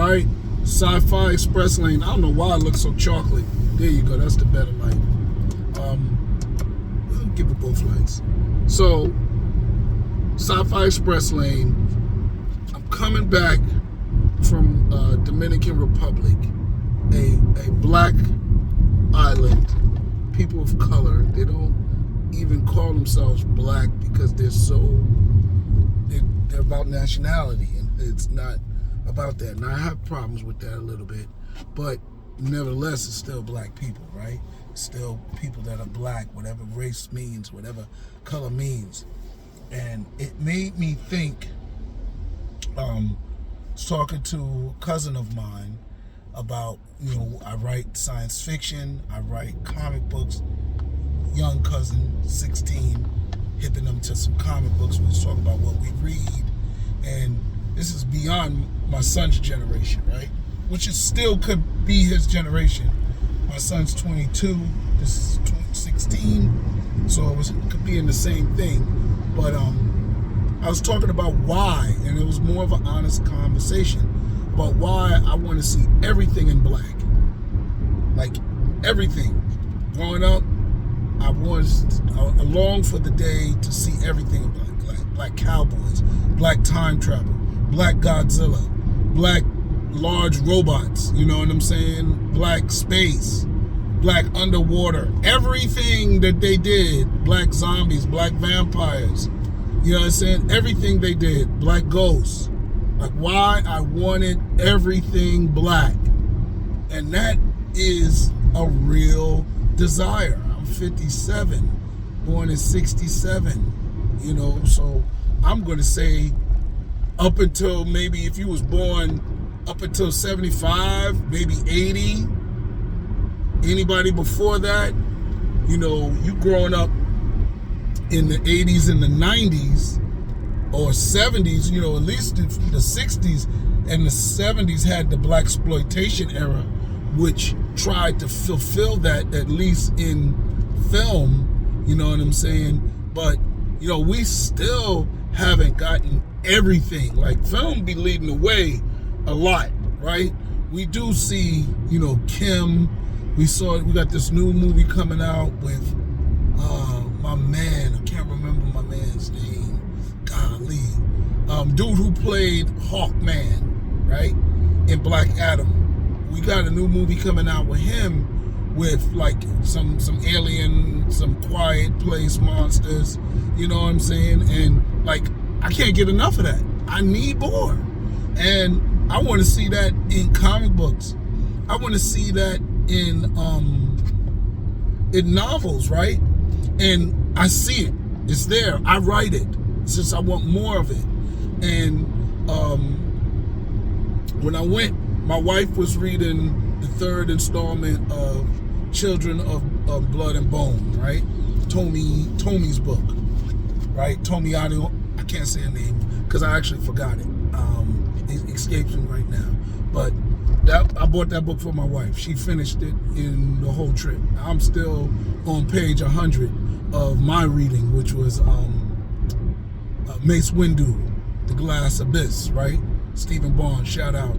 right? Sci-fi Express Lane. I don't know why it looks so chocolate. There you go. That's the better light. We'll give it both lights. So, Sci-fi Express Lane. I'm coming back from Dominican Republic, a black island, people of color. They don't even call themselves black because they're about nationality, and it's not about that. Now I have problems with that a little bit, but nevertheless, it's still black people, right? It's still people that are black, whatever race means, whatever color means. And it made me think, talking to a cousin of mine about, I write science fiction, I write comic books. Young cousin, 16, hipping them to some comic books. We was talking about what we read, and this is beyond my son's generation, right? Which is still could be his generation. My son's 22, this is 16, so it could be in the same thing. But I was talking about why, and it was more of an honest conversation about why I want to see everything in black. Like, everything. Growing up, I long for the day to see everything in black. Black cowboys, black time travel, black Godzilla, black large robots, you know what I'm saying? Black space, black underwater, everything that they did, black zombies, black vampires, you know what I'm saying? Everything they did, black ghosts. Like, why I wanted everything black. And that is a real desire. I'm 57, born in 67, so I'm going to say up until maybe if you was born up until 75, maybe 80, anybody before that, you growing up in the 80s and the 90s or 70s, at least the 60s and the 70s had the blaxploitation era, which tried to fulfill that, at least in film, you know what I'm saying? But, we still haven't gotten everything. Like, film be leading the way a lot, right? We do see, Kim. We got this new movie coming out with my man. I can't remember my man's name. Golly. Dude who played Hawkman, right? In Black Adam. We got a new movie coming out with him with like some alien, some quiet place monsters, you know what I'm saying? And like, I can't get enough of that. I need more. And I want to see that in comic books. I want to see that in novels, right? And I see it. It's there. I write it. It's just I want more of it. And when I went, my wife was reading the third installment of Children of Blood and Bone, right? Tomi's book, right? Tomi Audio. I can't say her name because I actually forgot it. It escapes me right now. But I bought that book for my wife. She finished it in the whole trip. I'm still on page 100 of my reading, which was Mace Windu, The Glass Abyss, right? Stephen Barnes, shout out.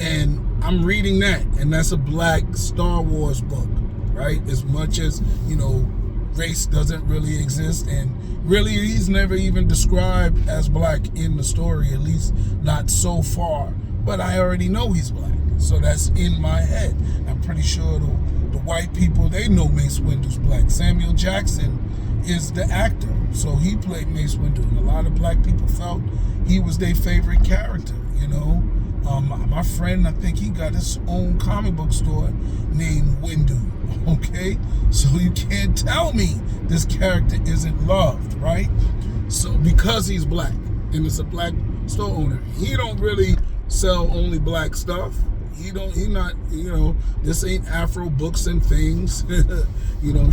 And I'm reading that, and that's a black Star Wars book, right? As much as, race doesn't really exist, and really he's never even described as black in the story, at least not so far. But I already know he's black, so that's in my head. I'm pretty sure the white people, they know Mace Windu's black. Samuel Jackson is the actor, so he played Mace Windu, and a lot of black people felt he was their favorite character, My friend, I think he got his own comic book store named Windu, okay? So you can't tell me this character isn't loved, right? So because he's black, and it's a black store owner, he don't really sell only black stuff. He not, this ain't Afro Books and Things,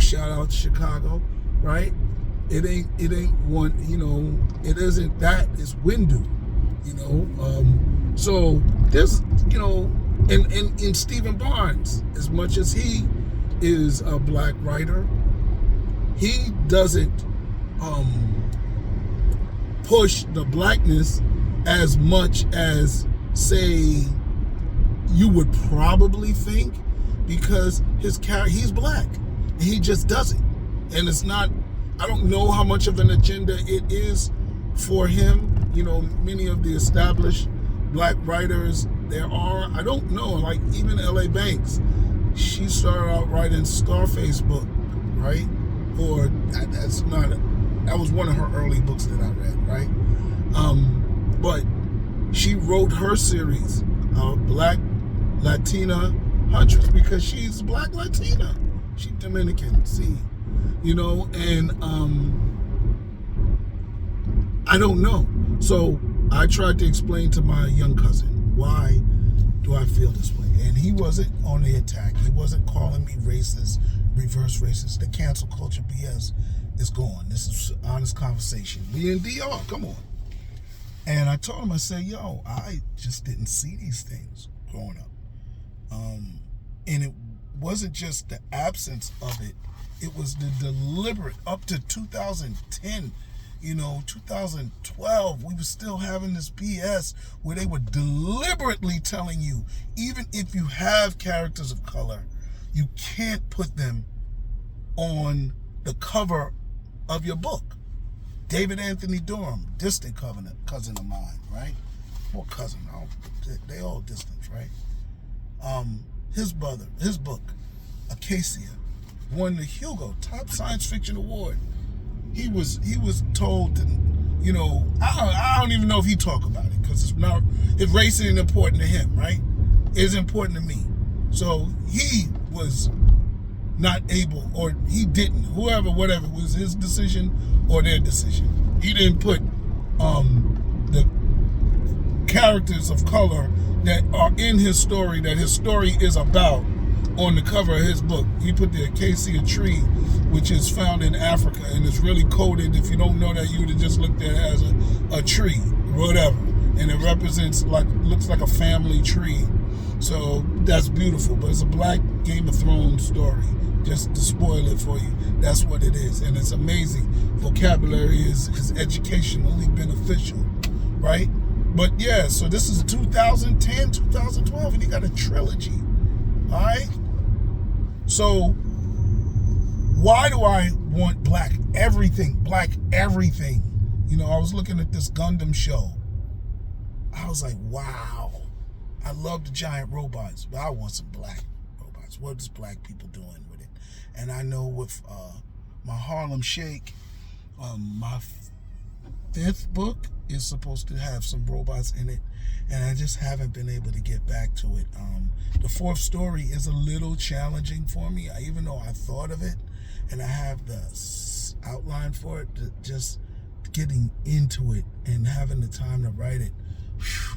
shout out to Chicago, right? It ain't one, it isn't that, it's Windu, so there's, and Stephen Barnes, as much as he is a black writer, he doesn't push the blackness as much as, say, you would probably think because his character, he's black. And he just does it. And it's not, I don't know how much of an agenda it is for him. You know, many of the established black writers there are, I don't know, like even L.A. Banks, she started out writing Scarface book, right? Or that was one of her early books that I read, right? But she wrote her series, Black Latina Huntress, because she's Black Latina. She's Dominican, see, you know, and I don't know. So I tried to explain to my young cousin, why do I feel this way? And he wasn't on the attack. He wasn't calling me racist, reverse racist. The cancel culture BS is gone. This is honest conversation. We in DR, come on. And I told him, I said, yo, I just didn't see these things growing up. And it wasn't just the absence of it. It was the deliberate, up to 2010, 2012, we were still having this BS where they were deliberately telling you, even if you have characters of color, you can't put them on the cover of your book. David Anthony Durham, distant cousin of mine, right? Or cousin, they all distant, right? His book, Acacia, won the Hugo Top Science Fiction Award. He was told to, I don't even know if he talk about it, because if race isn't important to him, right? It's important to me. So he was not able, or he didn't, whatever, it was his decision or their decision. He didn't put the characters of color that are in his story, that his story is about, on the cover of his book. He put the acacia tree, which is found in Africa, and it's really coded. If you don't know that, you would have just looked at it as a tree, whatever. And it looks like a family tree. So that's beautiful. But it's a black Game of Thrones story. Just to spoil it for you, that's what it is. And it's amazing. Vocabulary is educationally beneficial, right? But yeah, so this is 2010, 2012, and he got a trilogy. All right? So why do I want black everything? I was looking at this Gundam show. I was like, wow. I love the giant robots, but I want some black robots. What is black people doing with it? And I know with my Harlem Shake, my fifth book is supposed to have some robots in it, and I just haven't been able to get back to it. The fourth story is a little challenging for me, even though I thought of it and I have the outline for it, just getting into it and having the time to write it.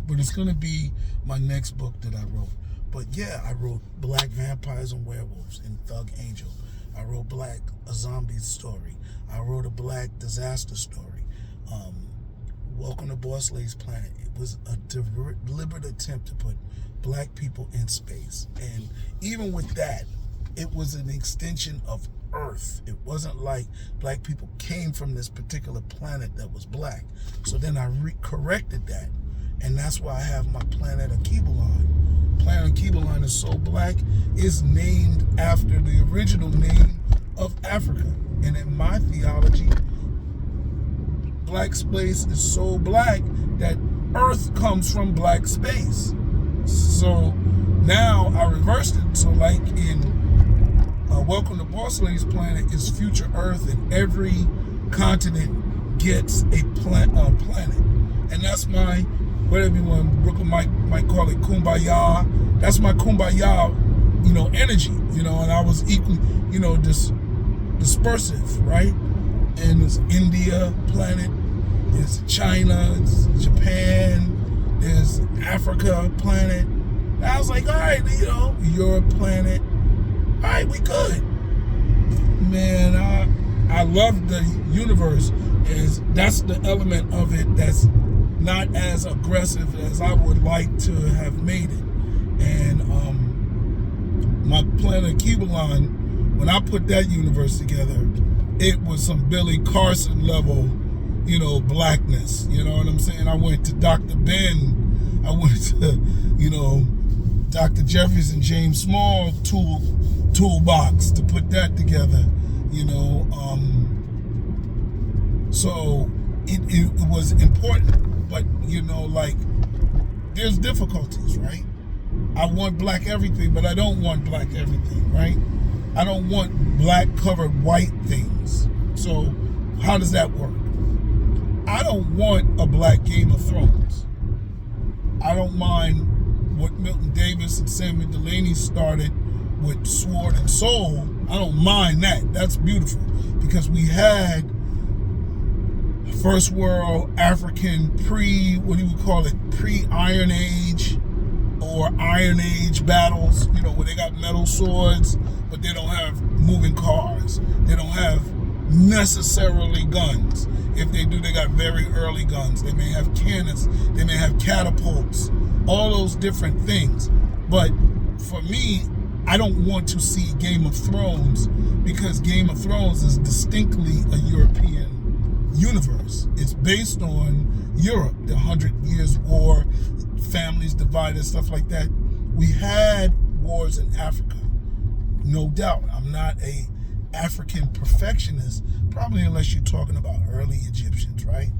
But it's going to be my next book that I wrote. But yeah, I wrote Black Vampires and Werewolves in Thug Angel. I wrote a zombie story. I wrote a black disaster story. Welcome to Boss Lady's Planet. It was a deliberate attempt to put black people in space. And even with that, it was an extension of Earth. It wasn't like black people came from this particular planet that was black. So then I corrected that. And that's why I have my planet Akibalon. Planet Akibalon is so black, is named after the original name of Africa. And in my theology, black space is so black that Earth comes from black space. So now I reversed it. So like in Welcome to Boss Lady's Planet is future Earth, and every continent gets a planet. And that's my, whatever you want, Brooklyn might call it kumbaya. That's my kumbaya, energy, and I was equally, dispersive, right? And there's India planet, there's China, there's Japan, there's Africa planet. And I was like, all right, Europe planet. All right, we good. Man, I love the universe. That's the element of it that's not as aggressive as I would like to have made it. And my planet Akibalon, when I put that universe together, it was some Billy Carson level, blackness. You know what I'm saying? I went to Dr. Ben. I went to, Dr. Jeffries and James Small toolbox to put that together, you know. So it was important, but you know, like, there's difficulties, right? I want black everything, but I don't want black everything, right? I don't want black covered white things. So how does that work? I don't want a black Game of Thrones. I don't mind what Milton Davis and Samuel Delaney started with Sword and Soul. I don't mind that. That's beautiful, because we had First World African pre-Iron Age or Iron Age battles, you know, where they got metal swords, but they don't have moving cars. They don't have necessarily guns. If they do, they got very early guns. They may have cannons. They may have catapults. All those different things. But for me, I don't want to see Game of Thrones, because Game of Thrones is distinctly a European universe. It's based on Europe, the 100 Years' War, families divided, stuff like that. We had wars in Africa, no doubt. I'm not a African perfectionist, probably, unless you're talking about early Egyptians, right?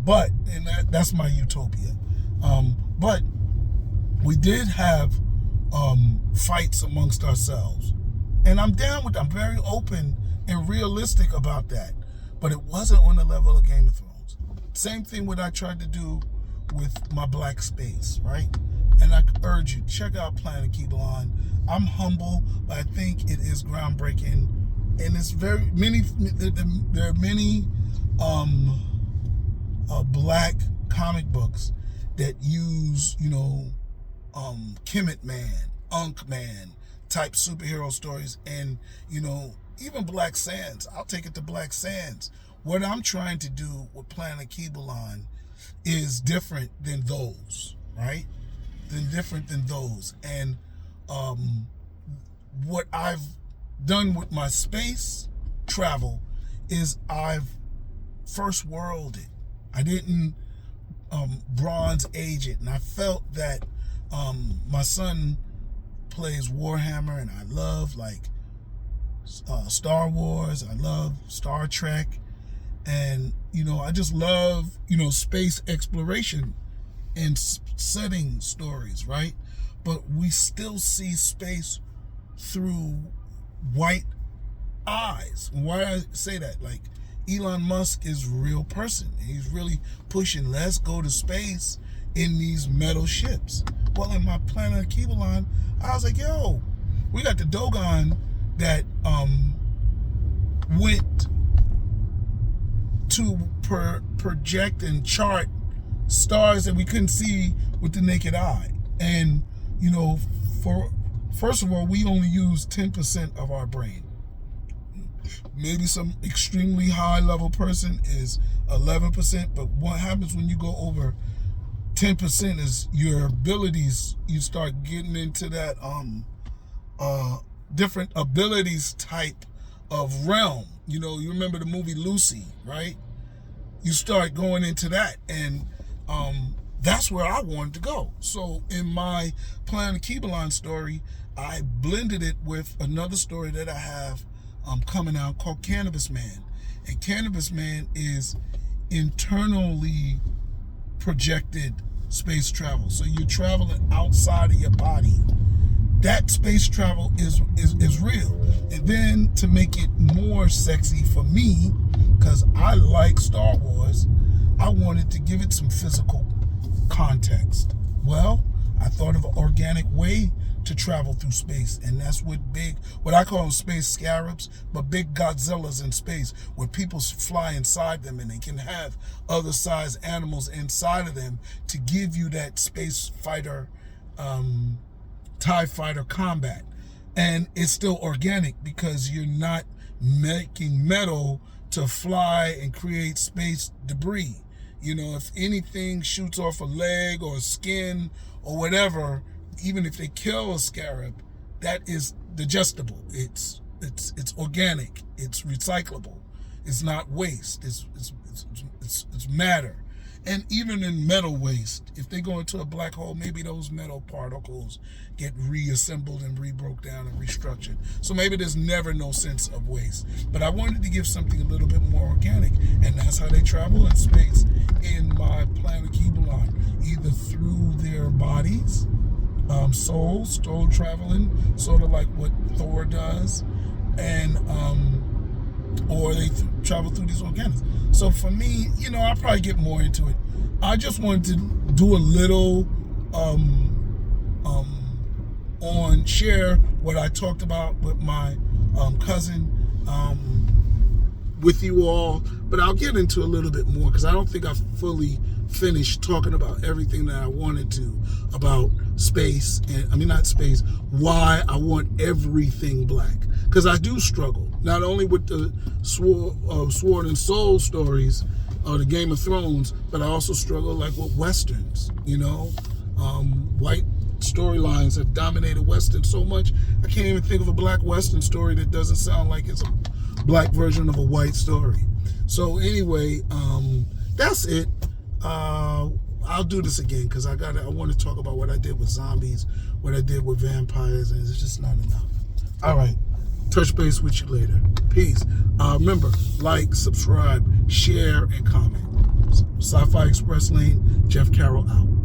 But that's my utopia. But we did have fights amongst ourselves, and I'm down with that. I'm very open and realistic about that. But it wasn't on the level of Game of Thrones. Same thing what I tried to do with my black space, right? And I urge you, check out Planet Keeblon. I'm humble, but I think it is groundbreaking. And it's there are many black comic books that use, you know, Kemet Man, Unk Man type superhero stories, and, you know, even Black Sands. I'll take it to Black Sands. What I'm trying to do with Planet Keeblon is different than those, right? Different than those. And what I've done with my space travel is I've first worlded it. I didn't Bronze Age it. And I felt that my son plays Warhammer, and I love, like, Star Wars. I love Star Trek. And, you know, I just love, you know, space exploration and setting stories, right? But we still see space through white eyes. Why I say that? Like, Elon Musk is a real person. He's really pushing, let's go to space in these metal ships. Well, in my Planet Keeblon, I was like, yo, we got the Dogon that went to project and chart stars that we couldn't see with the naked eye. And, you know, first of all, we only use 10% of our brain. Maybe some extremely high level person is 11%, but what happens when you go over 10% is your abilities, you start getting into that different abilities type of realm. You know, you remember the movie Lucy, right? You start going into that, and that's where I wanted to go. So in my Planet Keeblon story, I blended it with another story that I have coming out called Cannabis Man. And Cannabis Man is internally projected space travel. So you're traveling outside of your body. That space travel is real. And then to make it more sexy for me, because I like Star Wars, I wanted to give it some physical context. Well, I thought of an organic way to travel through space, and that's with what I call them space scarabs, but big Godzillas in space, where people fly inside them and they can have other size animals inside of them to give you that space fighter, TIE fighter combat. And it's still organic, because you're not making metal to fly and create space debris. You know, if anything shoots off a leg or a skin or whatever, even if they kill a scarab, that is digestible. It's organic. It's recyclable. It's not waste. It's matter. And even in metal waste, if they go into a black hole, maybe those metal particles get reassembled and rebroke down and restructured. So maybe there's never no sense of waste. But I wanted to give something a little bit more organic, and that's how they travel in space in my planet Kibulon, either through their bodies, soul traveling, sort of like what Thor does, and or they travel through these organics. So for me, I'll probably get more into it. I just wanted to do a little share what I talked about with my cousin with you all, but I'll get into a little bit more because I don't think I fully finished talking about everything that I wanted to about space, and not space, why I want everything black. Because I do struggle, not only with the Sword and Soul stories or the Game of Thrones, but I also struggle like with Westerns, white storylines have dominated Western so much, I can't even think of a black Western story that doesn't sound like it's a black version of a white story. So anyway, that's it. I'll do this again because I want to talk about what I did with zombies, what I did with vampires, and it's just not enough. All right. Touch base with you later. Peace. Remember, like, subscribe, share, and comment. Sci-Fi Express Lane, Jeff Carroll out.